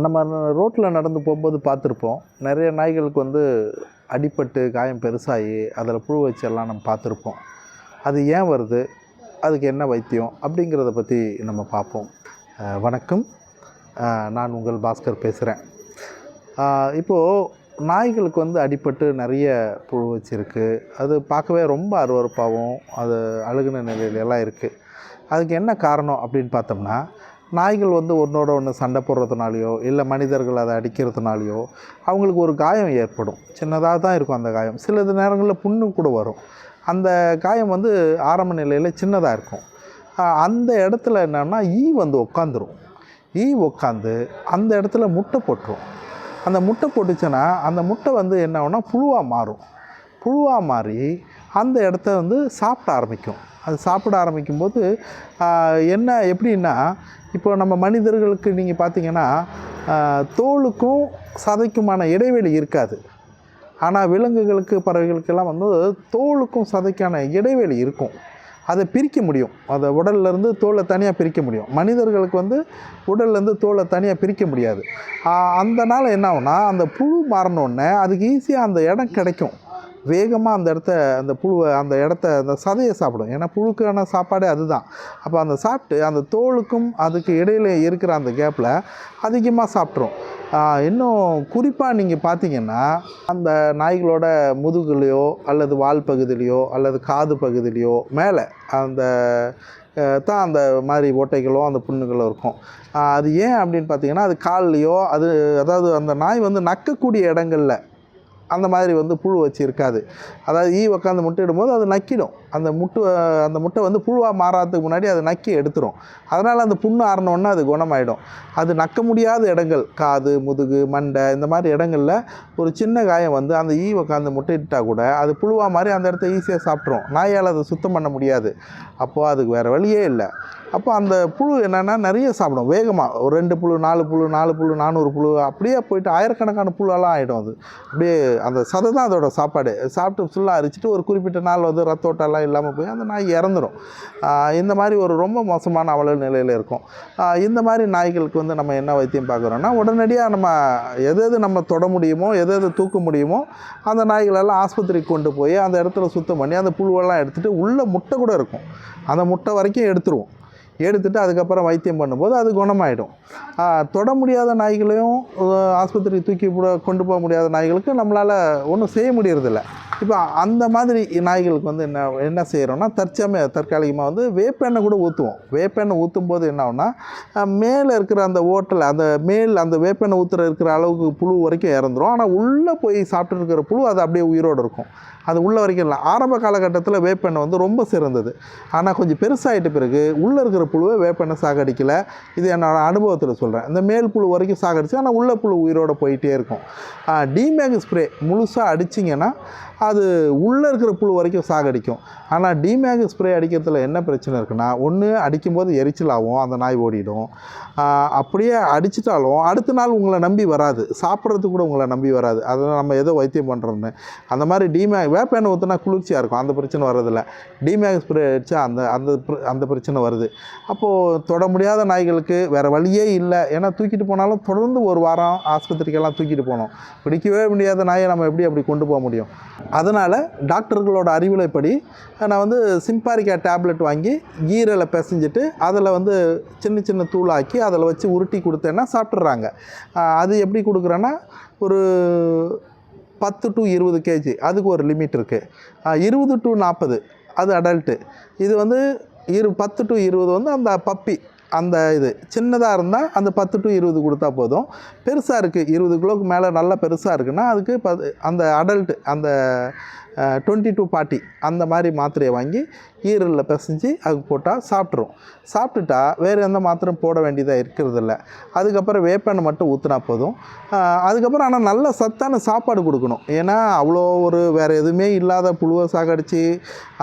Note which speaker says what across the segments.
Speaker 1: நம்ம ரோட்டில் நடந்து போகும்போது பார்த்துருப்போம். நிறைய நாய்களுக்கு வந்து அடிபட்டு காயம் பெருசாகி அதில் புழு வச்செல்லாம் நம்ம பார்த்துருப்போம். அது ஏன் வருது, அதுக்கு என்ன வைத்தியம் அப்படிங்கிறத பற்றி நம்ம பார்ப்போம். வணக்கம், நான் உங்கள் பாஸ்கர் பேசுகிறேன். இப்போது நாய்களுக்கு வந்து அடிபட்டு நிறைய புழு வச்சிருக்கு. அது பார்க்கவே ரொம்ப அருவருப்பாகவும் அது அழுகுன நிலையிலெல்லாம் இருக்குது. அதுக்கு என்ன காரணம் அப்படின்னு பார்த்தோம்னா, நாய்கள் வந்து ஒன்றோட ஒன்று சண்டை போடுறதுனாலையோ இல்லை மனிதர்கள் அதை அடிக்கிறதுனாலையோ அவங்களுக்கு ஒரு காயம் ஏற்படும். சின்னதாக தான் இருக்கும் அந்த காயம். சில நேரங்களில் புண்ணு கூட வரும். அந்த காயம் வந்து ஆரம்ப நிலையில் சின்னதாக இருக்கும். அந்த இடத்துல என்னென்னா வந்து உட்காந்துரும். உட்காந்து அந்த இடத்துல முட்டை போட்டுரும். அந்த முட்டை போட்டுச்சுன்னா அந்த முட்டை வந்து என்ன ஆகும்னா புழுவாக மாறும். புழுவாக மாறி அந்த இடத்த வந்து சாப்பிட ஆரம்பிக்கும். அது சாப்பிட ஆரம்பிக்கும்போது எப்படின்னா, இப்போ நம்ம மனிதர்களுக்கு நீங்கள் பார்த்தீங்கன்னா தோலுக்கும் சதைக்குமான இடைவெளி இருக்காது. ஆனால் விலங்குகளுக்கு பறவைகளுக்கெல்லாம் வந்து தோலுக்கும் சதைக்கான இடைவெளி இருக்கும். அதை பிரிக்க முடியும். அதை உடல்லேருந்து தோலை தனியாக பிரிக்க முடியும். மனிதர்களுக்கு வந்து உடல்லேருந்து தோலை தனியாக பிரிக்க முடியாது. அந்த நாள் என்ன ஆகும்னா, அந்த புழு மாறினோடனே அதுக்கு ஈஸியாக அந்த இடம் கிடைக்கும். வேகமாக அந்த இடத்த அந்த சதையை சாப்பிடும். ஏன்னா புழுக்கான சாப்பாடே அதுதான். அப்போ அந்த சாப்பிட்டு அந்த தோலுக்கும் அதுக்கு இடையில் இருக்கிற அந்த கேப்பில் அதிகமாக சாப்பிட்ரும். இன்னும் குறிப்பாக நீங்கள் பார்த்தீங்கன்னா, அந்த நாய்களோட முதுகுலையோ அல்லது வால் பகுதியிலையோ அல்லது காது பகுதியிலையோ மேலே அந்த தான் அந்த மாதிரி ஓட்டைகளோ அந்த புண்ணுகளோ இருக்கும். அது ஏன் அப்படின்னு பார்த்தீங்கன்னா, அது கால்லையோ அதாவது அந்த நாய் வந்து நக்கக்கூடிய இடங்களில் அந்த மாதிரி வந்து புழு வச்சு இருக்காது. அதாவது உட்காந்து முட்டையிடும்போது அது நக்கிடும். அந்த முட்டை வந்து புழுவாக மாறாததுக்கு முன்னாடி அதை நக்கி எடுத்துரும். அதனால் அந்த புண்ணு ஆறினோன்னா அது குணமாயிடும். அது நக்க முடியாத இடங்கள், காது, முதுகு, மண்டை, இந்த மாதிரி இடங்களில் ஒரு சின்ன காயம் வந்து அந்த உட்காந்து முட்டையிட்டால் கூட அது புழுவாக மாதிரி அந்த இடத்த ஈஸியாக சாப்பிட்ரும். நாயால் அதை சுத்தம் பண்ண முடியாது. அப்போது அதுக்கு வேறு வழியே இல்லை. அப்போ அந்த புழு என்னென்னா நிறைய சாப்பிடும். வேகமாக ஒரு 2 புழு, 4 புழு, 4 புழு, 400 புழு அப்படியே போயிட்டு ஆயிரக்கணக்கான புழுவெல்லாம் ஆகிடும். அது அப்படியே அந்த சதை தான் அதோட சாப்பாடு. சாப்பிட்டு ஃபுல்லாக அரிச்சிட்டு ஒரு குறிப்பிட்ட நாள் வந்து ரத்தோட்டெல்லாம் இல்லாமல் போய் அந்த நாய் இறந்துடும். இந்த மாதிரி ஒரு ரொம்ப மோசமான அவல நிலையில் இருக்கும். இந்த மாதிரி நாய்களுக்கு வந்து நம்ம என்ன வைத்தியம் பார்க்குறோன்னா, உடனடியாக நம்ம எது நம்ம தொட முடியுமோ, எது தூக்க முடியுமோ அந்த நாய்களெல்லாம் ஆஸ்பத்திரிக்கு கொண்டு போய் அந்த இடத்துல சுத்தம் பண்ணி அந்த புழுவெல்லாம் எடுத்துகிட்டு உள்ளே முட்டை கூட இருக்கும், அந்த முட்டை வரைக்கும் எடுத்துருவோம். எடுத்துகிட்டு அதுக்கப்புறம் வைத்தியம் பண்ணும்போது அது குணமாயிடும். தொட முடியாத நாய்களையும் ஆஸ்பத்திரி கொண்டு போக முடியாத நாய்களுக்கு நம்மளால் ஒன்றும் செய்ய முடியறதில்ல. இப்போ அந்த மாதிரி நாய்களுக்கு வந்து என்ன செய்கிறோன்னா, தற்காலிகமாக வந்து வேப்பெண்ணெய் கூட ஊற்றுவோம். வேப்பெண்ணெய் ஊற்றும் போது என்ன ஆகும்னா, மேலே இருக்கிற அந்த ஓட்டலை அந்த வேப்பெண்ணெய் இருக்கிற அளவுக்கு புழு வரைக்கும் இறந்துடும். ஆனால் உள்ளே போய் சாப்பிட்டு இருக்கிற புழு அது அப்படியே உயிரோடு இருக்கும். அது உள்ள வரைக்கும் இல்லை. ஆரம்ப காலகட்டத்தில் வேப்பெண்ணெய் வந்து ரொம்ப சிறந்தது. ஆனால் கொஞ்சம் பெருசாகிட்ட பிறகு உள்ளே இருக்கிற புழுவை வேப்பெண்ணெய் சாகடிக்கலை. இது என்னோடய அனுபவத்தில் சொல்கிறேன். இந்த மேல் புழு வரைக்கும் சாகடிச்சு, ஆனால் உள்ள புழு உயிரோடு போயிட்டே இருக்கும். டிமேக் ஸ்ப்ரே முழுசாக அடிச்சிங்கன்னா அது உள்ளே இருக்கிற புழு வரைக்கும் சாகடிக்கும். ஆனால் டிமேக் ஸ்ப்ரே அடிக்கிறதுல என்ன பிரச்சனை இருக்குன்னா, ஒன்று அடிக்கும்போது எரிச்சலாகும், அந்த நாய் ஓடிடும். அப்படியே அடிச்சிட்டாலும் அடுத்த நாள் உங்களை நம்பி வராது, சாப்பிட்றதுக்கு கூட உங்களை நம்பி வராது. அதனால் நம்ம ஏதோ வைத்தியம் பண்ணுறோம்னு அந்த மாதிரி வேப்பெண்ணெய் ஊற்றினா குளிர்ச்சியாக இருக்கும், அந்த பிரச்சனை வர்றதில்ல. டிமேக் ஸ்ப்ரே அடித்தா அந்த பிரச்சனை வருது. அப்போது தொட முடியாத நாய்களுக்கு வேறு வழியே இல்லை. ஏன்னா தூக்கிட்டு போனாலும் தொடர்ந்து ஒரு வாரம் ஆஸ்பத்திரிக்கெல்லாம் தூக்கிட்டு போகணும். பிடிக்கவே முடியாத நாயை நம்ம அப்படி கொண்டு போக முடியும்? அதனால் டாக்டர்களோட அறிவுரைப்படி நான் வந்து சிம்பாரிக்கா டேப்லெட் வாங்கி ஈரலை பிசைஞ்சிட்டு அதில் வந்து சின்ன சின்ன தூளாக்கி அதில் வச்சு உருட்டி கொடுத்தேன்னா சாப்பிட்றாங்க. அது எப்படி கொடுக்குறேன்னா, ஒரு 10 to 20 kg, அதுக்கு ஒரு லிமிட் இருக்குது. 20 to 40 அது அடல்ட்டு. இது வந்து 10 to 20 வந்து அந்த பப்பி. அந்த இது சின்னதாக இருந்தால் அந்த 10 to 20 கொடுத்தா போதும். பெருசாக இருக்குது, 20 கிலோவுக்கு மேலே நல்லா பெருசாக இருக்குன்னா அதுக்கு அந்த அடல்ட்டு அந்த 20 to 40 அந்த மாதிரி மாத்திரையை வாங்கி ஈரலில் பிசைஞ்சு அதுக்கு போட்டால் சாப்பிட்ரும். சாப்பிட்டுட்டா வேறு எந்த மாத்திரை போட வேண்டியதாக இருக்கிறதில்ல. அதுக்கப்புறம் வேப்பெண்ணெய் மட்டும் ஊற்றினா போதும். அதுக்கப்புறம் ஆனால் நல்ல சத்தான சாப்பாடு கொடுக்கணும். ஏன்னா அவ்வளோ வேறு எதுவுமே இல்லாத புழுவை சாகடித்து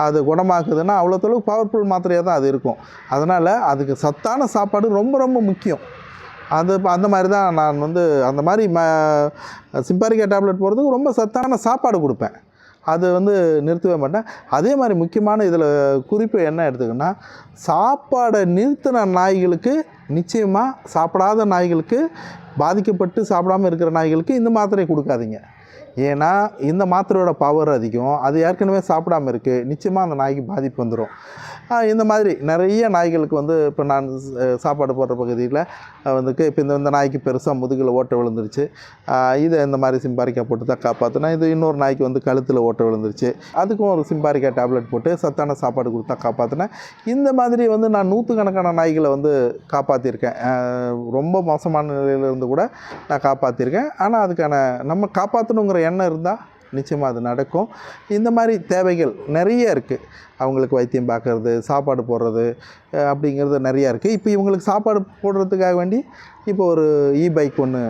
Speaker 1: அது குணமாக்குதுன்னா அவ்வளோ தொழில் பவர்ஃபுல் மாத்திரையாக தான் அது இருக்கும். அதனால் அதுக்கு சத்தான சாப்பாடு ரொம்ப ரொம்ப முக்கியம். அந்த மாதிரி தான் நான் வந்து அந்த மாதிரி சிம்பாரிக்கா டேப்லெட் போகிறதுக்கு ரொம்ப சத்தான சாப்பாடு கொடுப்பேன். அது வந்து நிறுத்தவே மாட்டேன். அதே மாதிரி முக்கியமான இதில் குறிப்பு என்ன எடுத்துக்கன்னா, சாப்பாடை நிறுத்தின நாய்களுக்கு நிச்சயமாக சாப்பிடாத நாய்களுக்கு, பாதிக்கப்பட்டு சாப்பிடாமல் இருக்கிற நாய்களுக்கு இந்த மாத்திரையை கொடுக்காதீங்க. ஏன்னா இந்த மாத்திரையோட பவர் அதிகம். அது ஏற்கனவே சாப்பிடாமல் இருக்குது, நிச்சயமாக அந்த நாய்க்கு பாதிப்பு வந்துடும். இந்த மாதிரி நிறைய நாய்களுக்கு வந்து இப்போ நான் சாப்பாடு போடுற பகுதியில் வந்துக்கு இப்போ இந்த நாய்க்கு பெருசாக முதுகில் ஓட்டை விழுந்துருச்சு. இதை இந்த மாதிரி சிம்பாரிக்கா போட்டு தான் காப்பாற்றினா. இது இன்னொரு நாய்க்கு வந்து கழுத்தில் ஓட்டை விழுந்துருச்சு, அதுக்கும் ஒரு சிம்பாரிக்கா டேப்லெட் போட்டு சத்தான சாப்பாடு கொடுத்தா காப்பாற்றினேன். இந்த மாதிரி வந்து நான் நூற்றுக்கணக்கான நாய்களை வந்து காப்பாற்றிருக்கேன். ரொம்ப மோசமான நிலையிலிருந்து கூட நான் காப்பாற்றிருக்கேன். ஆனால் அதுக்கான நம்ம காப்பாற்றணுங்கிற எண்ணம் இருந்தால் நிச்சயமாக அது நடக்கும். இந்த மாதிரி தேவைகள் நிறைய இருக்குது. அவங்களுக்கு வைத்தியம் பார்க்குறது, சாப்பாடு போடுறது அப்படிங்கிறது நிறையா இருக்குது. இப்போ இவங்களுக்கு சாப்பாடு போடுறதுக்காக வேண்டி இப்போ ஒரு பைக் ஒன்று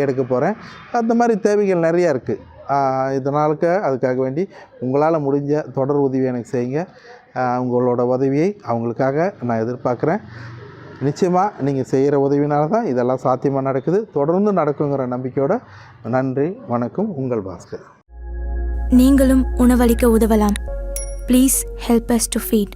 Speaker 1: எடுக்க போகிறேன். அந்த மாதிரி தேவைகள் நிறையா இருக்குது. இதனாலுக்கு அதுக்காக வேண்டி உங்களால் முடிஞ்ச தொடர் உதவி எனக்கு செய்யுங்க. உங்களோட உதவியை அவங்களுக்காக நான் எதிர்பார்க்குறேன். நிச்சயமாக நீங்கள் செய்கிற உதவினால தான் இதெல்லாம் சாத்தியமாக நடக்குது. தொடர்ந்து நடக்குங்கிற நம்பிக்கையோட நன்றி, வணக்கம். உங்கள் பாஸ்கர்.
Speaker 2: நீங்களும் உணவளிக்க உதவலாம். Please help us to feet.